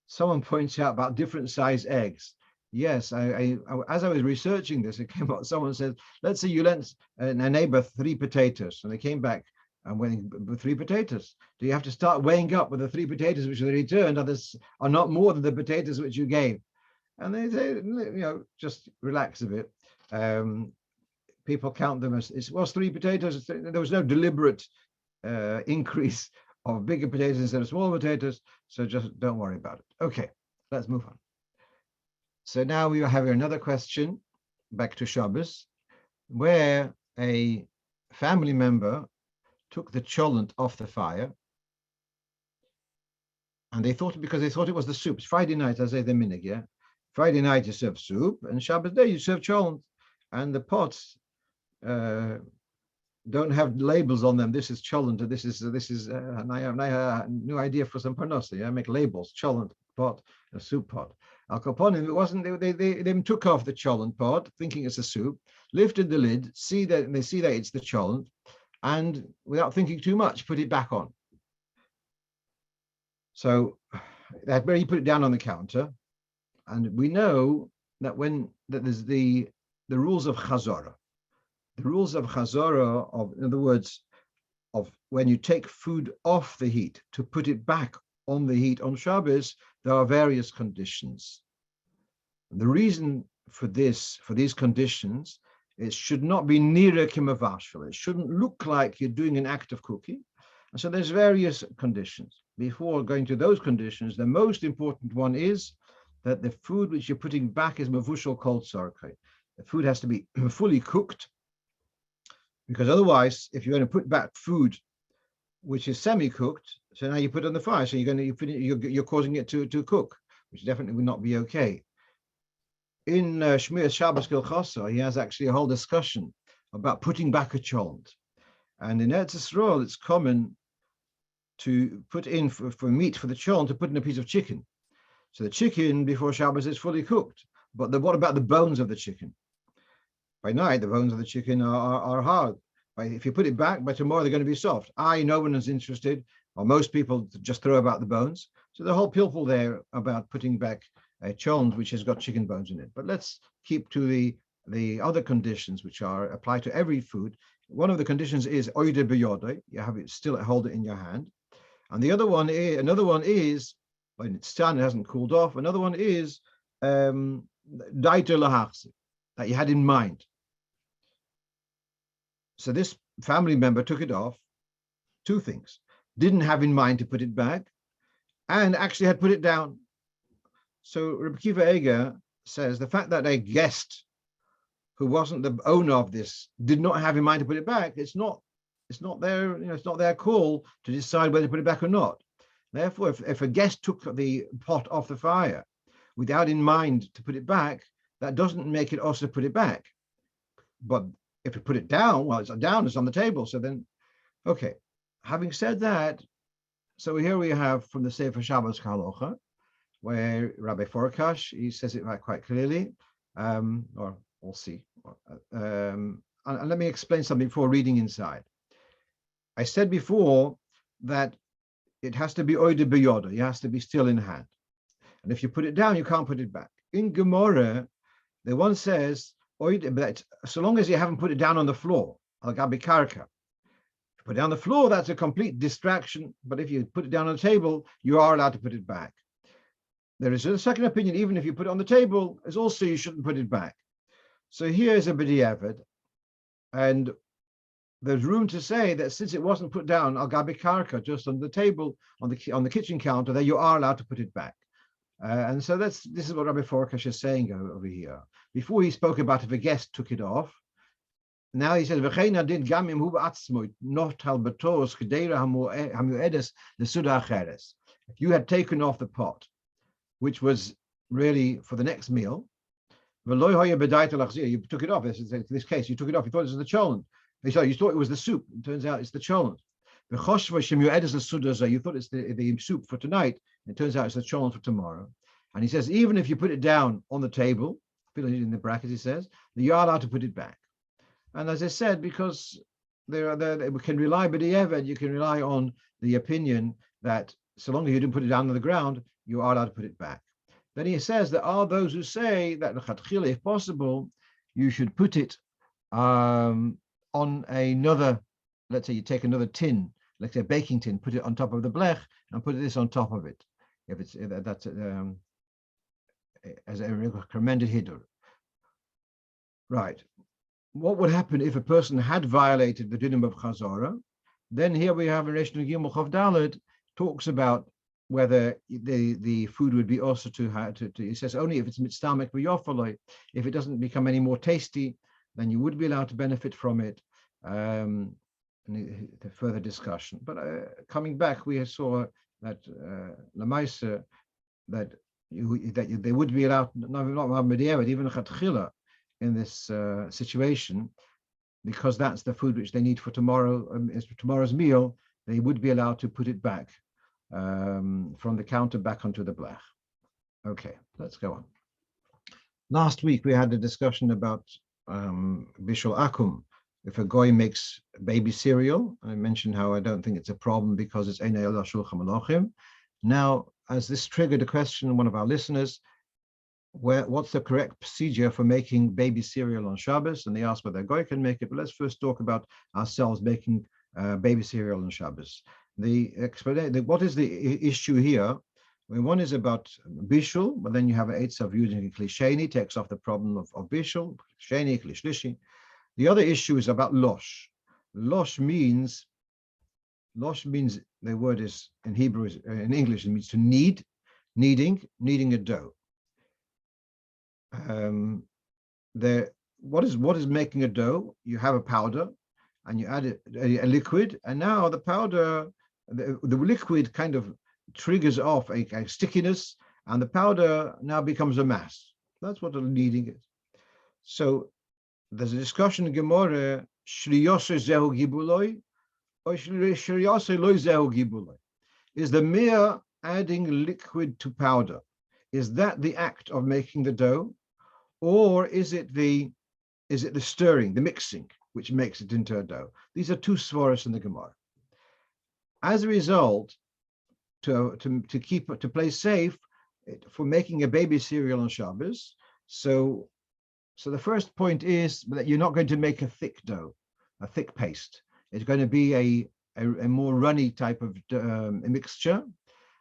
Someone points out about different size eggs. Yes, I as I was researching this, it came up. Someone said, let's say you lent a neighbor 3 potatoes, and they came back and weighing 3 potatoes. Do you have to start weighing up with the 3 potatoes which they returned are not more than the potatoes which you gave? And they say, just relax a bit. People count them as it was 3 potatoes. There was no deliberate increase of bigger potatoes instead of smaller potatoes, so just don't worry about it. Okay, let's move on. So now we have another question, back to Shabbos, where a family member took the cholent off the fire, and because they thought it was the soup. It's Friday night, as I say the minhag, yeah? Friday night you serve soup, and Shabbos day you serve cholent, and the pots don't have labels on them. This is cholent, this is a new idea for some Panorama. Yeah, make labels: cholent pot, a soup pot. Al Kaponim, it wasn't. They took off the cholent pot, thinking it's a soup, lifted the lid, see that it's the cholent, and without thinking too much, put it back on. So that where he put it down on the counter, and we know that there's the rules of chazara. The rules of chazara, in other words, of when you take food off the heat to put it back on the heat on Shabbos, there are various conditions. And the reason for these conditions, it should not be nira kimavashal. It shouldn't look like you're doing an act of cooking. And so there's various conditions. Before going to those conditions, the most important one is that the food which you're putting back is mavushal kol tzarkai. The food has to be fully cooked, because otherwise, if you're going to put back food which is semi-cooked, so now you put it on the fire, so you're causing it to cook. which definitely would not be okay. In Shmiras Shabbos Gilchosa, he has actually a whole discussion about putting back a cholent. And in Eretz Yisrael, it's common to put in for meat for the cholent, to put in a piece of chicken. So the chicken before Shabbos is fully cooked. But what about the bones of the chicken? By night, the bones of the chicken are hard. If you put it back, by tomorrow they're going to be soft. No one is interested, or most people just throw about the bones. So the whole pilpul there about putting back a cholent which has got chicken bones in it. But let's keep to the other conditions which are applied to every food. One of the conditions is oide beyode. You have it still, hold it in your hand. And the other one is when it's done, it hasn't cooled off. Another one is daito lahachzik, that you had in mind. So this family member took it off. Two things: didn't have in mind to put it back, and actually had put it down. So Rabbi Kiva Eger says the fact that a guest who wasn't the owner of this did not have in mind to put it back, it's not their, it's not their call to decide whether to put it back or not. Therefore, if a guest took the pot off the fire without in mind to put it back, that doesn't make it also put it back. But if you put it down, well, it's down, it's on the table. So then, okay. Having said that, so here we have from the Sefer Shabbos Halocho, where Rabbi Forkash, he says it quite clearly, or we'll see. And let me explain something before reading inside. I said before that it has to be oide beyoda, it has to be still in hand. And if you put it down, you can't put it back. In Gemara, the one says, oide, so long as you haven't put it down on the floor, al-gabi karka. If you put it down on the floor, that's a complete distraction. But if you put it down on the table, you are allowed to put it back. There is a second opinion, even if you put it on the table, is also you shouldn't put it back. So here is a b'diavad, and there's room to say that since it wasn't put down al-gabi karka, just on the table, on the kitchen counter, that you are allowed to put it back. And so this is what Rabbi Forkash is saying over here. Before he spoke about if a guest took it off. Now he says, if you had taken off the pot, which was really for the next meal, you took it off. In this case, you took it off. You thought it was the cholent. You thought it was the soup. It turns out it's the cholent. You thought it's the soup for tonight. It turns out it's the cholent for tomorrow. And he says, even if you put it down on the table, in the brackets, he says, you are allowed to put it back. And as I said, because we can rely, you can rely on the opinion that so long as you didn't put it down on the ground, you are allowed to put it back. Then he says there are those who say that, if possible, you should put it on another, let's say you take another tin, let's say a baking tin, put it on top of the blech and put this on top of it. If it's that's as a recommended hidur. Right. What would happen if a person had violated the dinim of Chazorah? Then here we have in Reshnu Gimel Chav Daled talks about whether the food would be also to it says only if it's mitztamek v'yofaloi, if it doesn't become any more tasty, then you would be allowed to benefit from it. And the further discussion. But coming back, we saw that Lamaisa that they would be allowed, not even chatchila in this situation, because that's the food which they need for tomorrow, for tomorrow's meal. They would be allowed to put it back from the counter back onto the blech. Okay, let's go on. Last week we had a discussion about bishul akum. If a goy makes baby cereal, I mentioned how I don't think it's a problem because it's einay ala shulchan malachim. Now, as this triggered a question, one of our listeners, what's the correct procedure for making baby cereal on Shabbos? And they asked whether a goy can make it. But let's first talk about ourselves making baby cereal on Shabbos. What is the issue here? Well, one is about bishul, but then you have an eitz of using a klisheni, takes off the problem of bishul, klisheni, klishlishi. The other issue is about losh. Losh means, the word is in Hebrew, in English, it means to knead, kneading a dough. What is making a dough? You have a powder and you add a liquid, and now the powder, the liquid kind of triggers off a stickiness, and the powder now becomes a mass. That's what the kneading is. So there's a discussion in Gemara, shliyose zehu gibuloi, or shliyose lo zehu gibuloi. Is the mere adding liquid to powder, is that the act of making the dough, or is it the stirring, the mixing, which makes it into a dough? These are two svaros in the Gemara. As a result, to play safe for making a baby cereal on Shabbos, so the first point is that you're not going to make a thick dough, a thick paste. It's going to be a more runny type of mixture.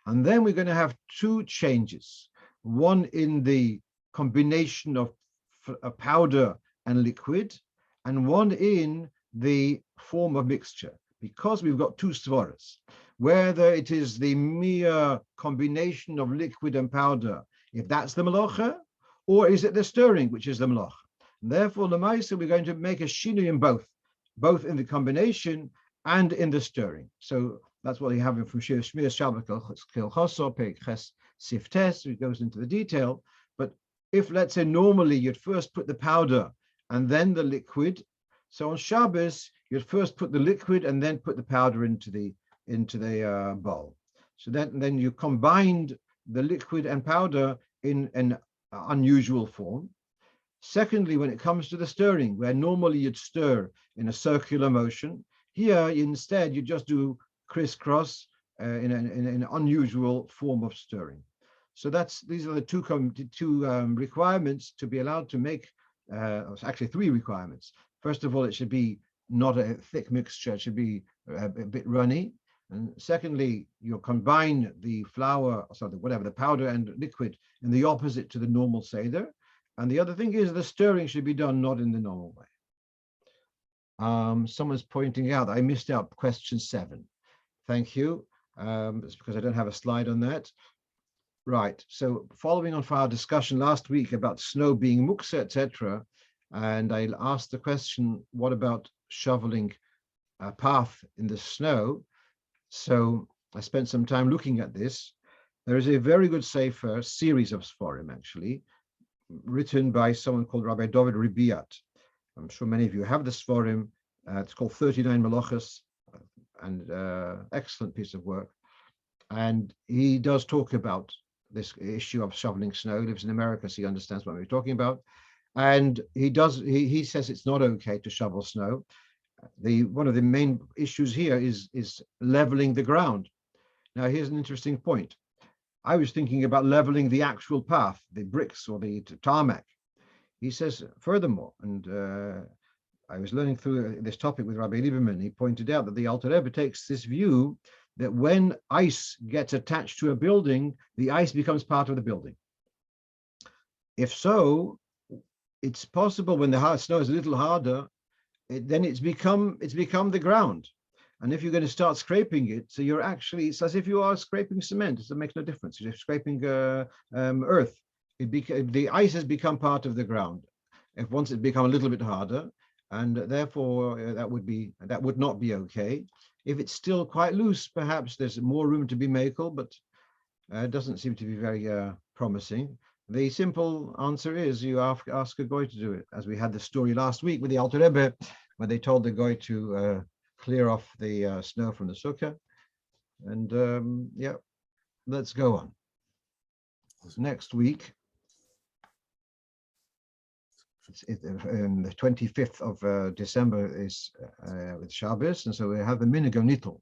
And then we're going to have two changes. One in the combination of powder and liquid, and one in the form of mixture, because we've got two svaras. Whether it is the mere combination of liquid and powder, if that's the melacha, or is it the stirring, which is the melacha? And therefore, l'maisa, we're going to make a shinui in both in the combination and in the stirring. So that's what you have from Shir Shmir Shabbat Kilchoso, Perik Ches Siftes, it goes into the detail. But if, let's say, normally you'd first put the powder and then the liquid, so on Shabbos, you'd first put the liquid and then put the powder into the bowl. So then you combined the liquid and powder in an unusual form. Secondly, when it comes to the stirring, where normally you'd stir in a circular motion, here instead you just do crisscross in an unusual form of stirring. So these are the two requirements to be allowed to make. Actually, three requirements. First of all, it should be not a thick mixture; it should be a bit runny. And secondly, you combine the flour, the powder and liquid in the opposite to the normal seder. And the other thing is the stirring should be done not in the normal way. Someone's pointing out I missed out question 7. Thank you. It's because I don't have a slide on that. Right. So following on from our discussion last week about snow being muksa, etc., and I asked the question, what about shoveling a path in the snow? So I spent some time looking at this. There is a very good sefer, series of Sforim actually, written by someone called Rabbi David Ribiat. I'm sure many of you have the Sforim. It's called 39 Melachos, and excellent piece of work. And he does talk about this issue of shoveling snow. He lives in America, so he understands what we're talking about. And he says it's not okay to shovel snow. One of the main issues here is leveling the ground. Now, here's an interesting point. I was thinking about leveling the actual path, the bricks or the tarmac. He says, furthermore, and I was learning through this topic with Rabbi Lieberman, he pointed out that the Alter Rebbe takes this view that when ice gets attached to a building, the ice becomes part of the building. If so, it's possible when the snow is a little harder, then it's become the ground. And if you're going to start scraping it, so it's as if you are scraping cement. It makes no difference. You're scraping earth. The ice has become part of the ground. If once it become a little bit harder, and therefore that would not be okay. If it's still quite loose, perhaps there's more room to be makel, but it doesn't seem to be very promising. The simple answer is you ask a goy to do it, as we had the story last week with the Alter Rebbe, where they told the goy to clear off the snow from the sukkah. And yeah, let's go on. Next week, the 25th of December is with Shabbos, and so we have the minig of Nittel.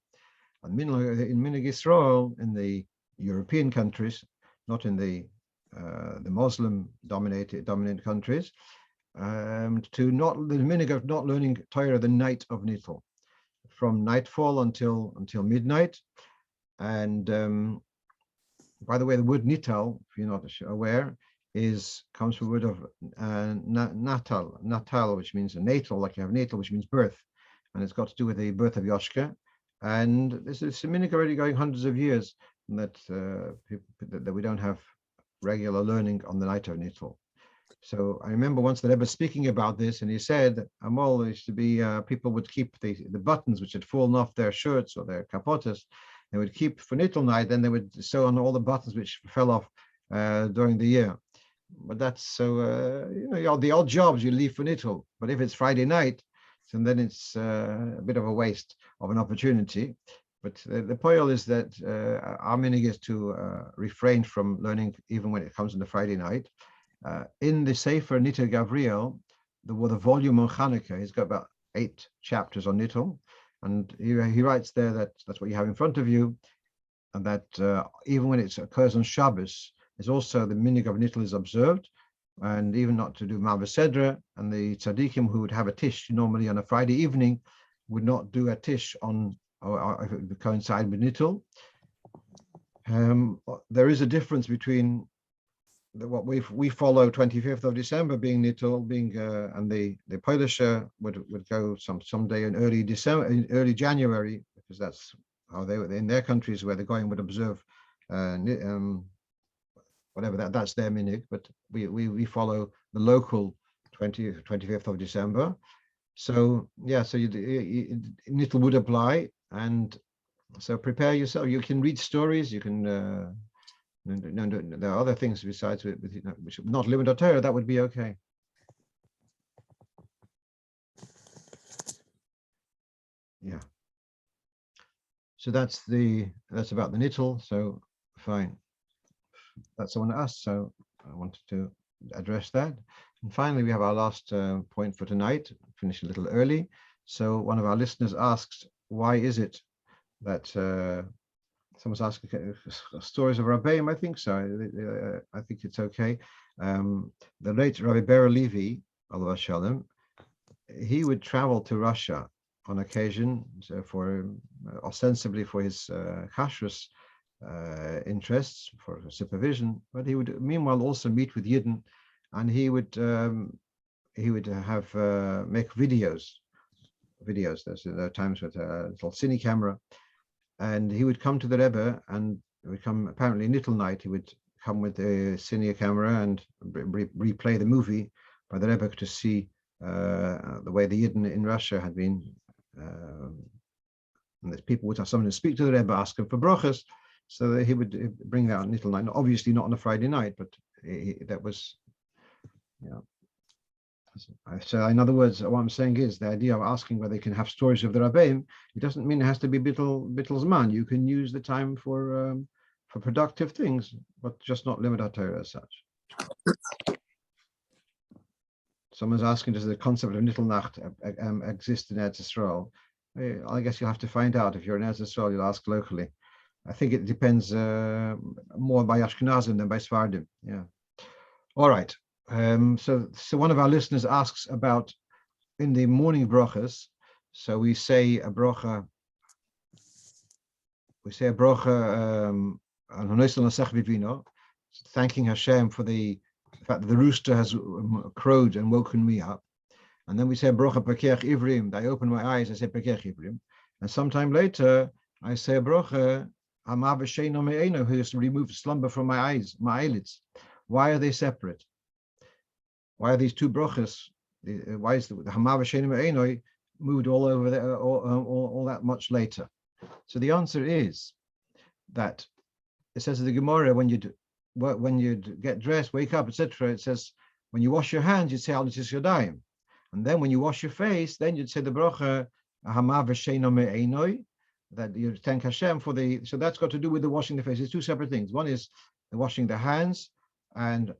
And in minig Israel, in the European countries, not in the Muslim dominant countries, the minig of not learning Torah the night of Nittel, from nightfall until midnight. And by the way, the word Nittel, if you're not aware, comes from the word of natal, which means a natal, like you have natal, which means birth, and it's got to do with the birth of Yoshka. And this is a minig already going hundreds of years that we don't have regular learning on the night of Nittel. So I remember once the Rebbe was speaking about this, and he said, Amol, used to be people would keep the buttons which had fallen off their shirts or their kapotas. They would keep for Nittel night, then they would sew on all the buttons which fell off during the year. But that's so, the odd jobs you leave for nittel. But if it's Friday night, then it's a bit of a waste of an opportunity. But the point is that our meaning is to refrain from learning even when it comes on the Friday night. In the Sefer Nittel Gavriel, the volume on Hanukkah, he's got about 8 chapters on Nittel. And he writes there that that's what you have in front of you. And that even when it occurs on Shabbos, is also the minig of nittel is observed, and even not to do Ma'avesedra, and the tzaddikim who would have a tish normally on a Friday evening would not do a tish on, or if it would coincide with nittel. There is a difference between what we follow 25th of December being nittel, being and the Polisher would go someday in early December, in early January, because that's how they were in their countries where the Goyim would observe whatever that's their minig, but we follow the local 25th of December. So yeah, so nittel would apply, and so prepare yourself. You can read stories. You can there are other things besides which not limit or Torah. That would be okay. Yeah. So that's about the nittel. So fine. That's someone asked, so I wanted to address that. And finally, we have our last point for tonight, finish a little early. So one of our listeners asks, why is it that someone's asking stories of Rabbeim? I think so. I think it's okay. The late Rabbi Dayan Levi Yitzchok Raskin, he would travel to Russia on occasion, so for ostensibly for his kashrus interests, for supervision, but he would meanwhile also meet with Yidden, and he would have make videos. There are times with a little cine camera, and he would come to the Rebbe, and it would come apparently nittel night. He would come with a cine camera and replay the movie by the Rebbe to see the way the Yidden in Russia had been. And that people would have someone to speak to the Rebbe, ask him for brachas, so that he would bring that on nittel night. Obviously not on a Friday night, but that was, yeah. So in other words, what I'm saying is the idea of asking whether they can have stories of the Rabbeim, it doesn't mean it has to be bittel's man. You can use the time for productive things, but just not limit our Torah as such. Someone's asking, does the concept of nittel nacht exist in Eretz Yisrael? I guess you'll have to find out. If you're in Eretz Yisrael, you'll ask locally. I think it depends more by Ashkenazim than by Sfardim. Yeah. All right. So one of our listeners asks about in the morning brachas. So we say a bracha. Thanking Hashem for the fact that the rooster has crowed and woken me up. And then we say bracha pekech ivrim. I open my eyes, I say pekech ivrim. And sometime later, I say a bracha hamav sheino me'eno, who has removed slumber from my eyes, my eyelids. Why are they separate? Why are these two brachas? Why is the hamav sheino me'eno moved all over there, all that much later? So the answer is that it says in the Gemara, when you get dressed, wake up, etc., it says when you wash your hands, you say halachic yadayim, and then when you wash your face, then you'd say the bracha hamav sheino me'enoi, that you thank Hashem for the. So that's got to do with the washing the face. It's two separate things. One is the washing the hands, and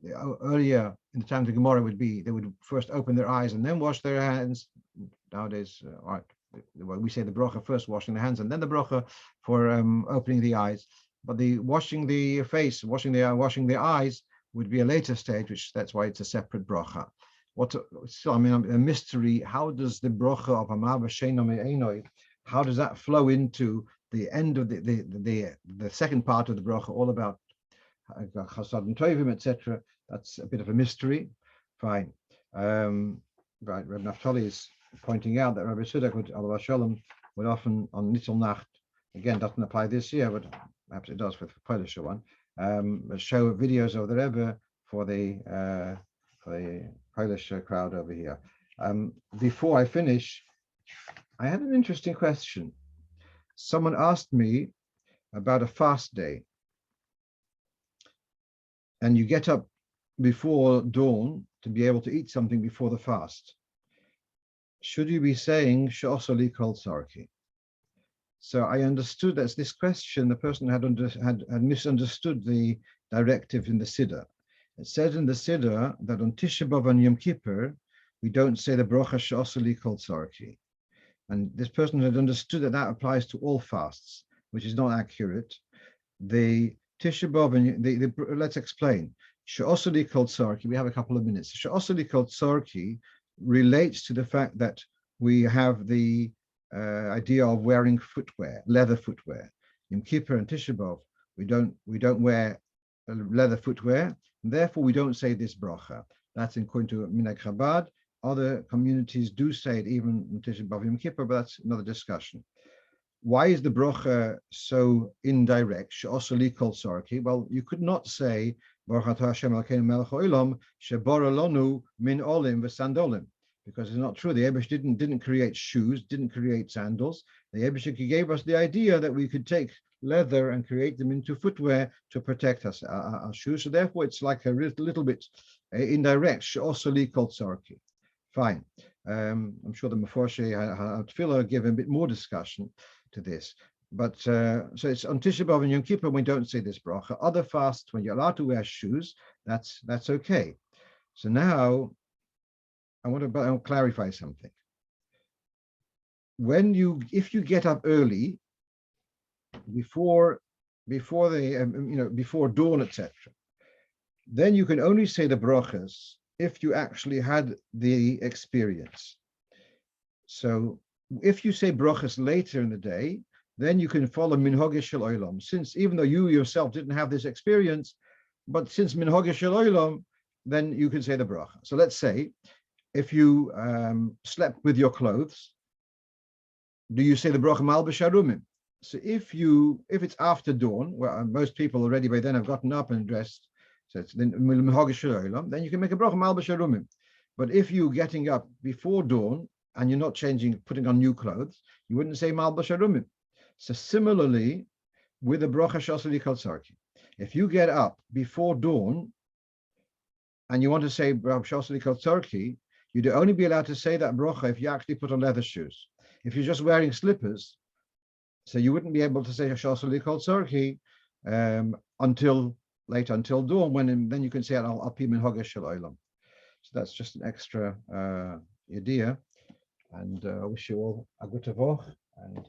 earlier in the time of the Gemara would be they would first open their eyes and then wash their hands. Nowadays, we say the bracha first, washing the hands, and then the bracha for opening the eyes. But the washing the face, washing the eyes would be a later stage, that's why it's a separate bracha. A mystery. How does the bracha of hamav sheino me'enoi, how does that flow into the end of the second part of the bracha, all about chasad and tovim, etc.? That's a bit of a mystery. Fine. Right. Reb Naftali is pointing out that Rabbi Sudak would often on nittel nacht, again doesn't apply this year, but perhaps it does with the Polish one, show videos of the Rebbe for the Polish crowd over here. Before I finish, I had an interesting question. Someone asked me about a fast day, and you get up before dawn to be able to eat something before the fast, should you be saying she'osali kol tzarki? So I understood that this question, the person had misunderstood the directive in the Siddur. It says in the Siddur that on Tisha B'Av and Yom Kippur, we don't say the bracha she'osali kol tzarki. And this person had understood that that applies to all fasts, which is not accurate. The Tisha B'Av, and let's explain. She'osali kol tzarki, we have a couple of minutes. She'osali kol tzarki relates to the fact that we have the idea of wearing footwear, leather footwear. Yom Kippur and Tisha B'Av, we don't wear leather footwear, and therefore we don't say this bracha. That's according to Minhag Chabad. Other communities do say it even in Tisha B'Av Yom Kippur, but that's another discussion. Why is the bracha so indirect? She'osali kol tzarki. Well, you could not say Baruch atah Hashem Elokeinu melech haolam shebara lanu min olim v'sandolim, because it's not true. The Eibush didn't create shoes, didn't create sandals. The Eibush gave us the idea that we could take leather and create them into footwear to protect us, our shoes. So therefore, it's like a little bit indirect. She'osali kol tzarki. Fine. I'm sure the Meforshei Tefillah give a bit more discussion to this. But so it's on Tisha B'Av and Yom Kippur we don't say this bracha. Other fasts, when you're allowed to wear shoes, that's okay. So now I want to clarify something. If you get up early, before dawn, etc., then you can only say the brachas if you actually had the experience. So if you say brachas later in the day, then you can follow minhag shel olam. Since even though you yourself didn't have this experience, but since minhag shel olam, then you can say the bracha. So let's say if you slept with your clothes, do you say the bracha malbish harumim? So if it's after dawn, where most people already by then have gotten up and dressed, so it's then minhag shel olam, then you can make a bracha malbish harumim. But if you're getting up before dawn and you're not putting on new clothes, you wouldn't say malbish harumim. So similarly, with the bracha she'osali kol tzarki, if you get up before dawn and you want to say bracha she'osali kol tzarki, you'd only be allowed to say that bracha if you actually put on leather shoes. If you're just wearing slippers, so you wouldn't be able to say she'osali kol tzarki until dawn, then you can say al pi minhag shel olam. So that's just an extra idea, and I wish you all a good tavoch and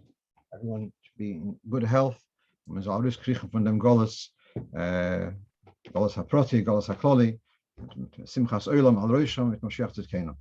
everyone to be in good health. Man soll alles kriegen von dem Goles haprati, Goles hakloli, Simchas Olam al Rosham mit Mashiach Tzidkenu.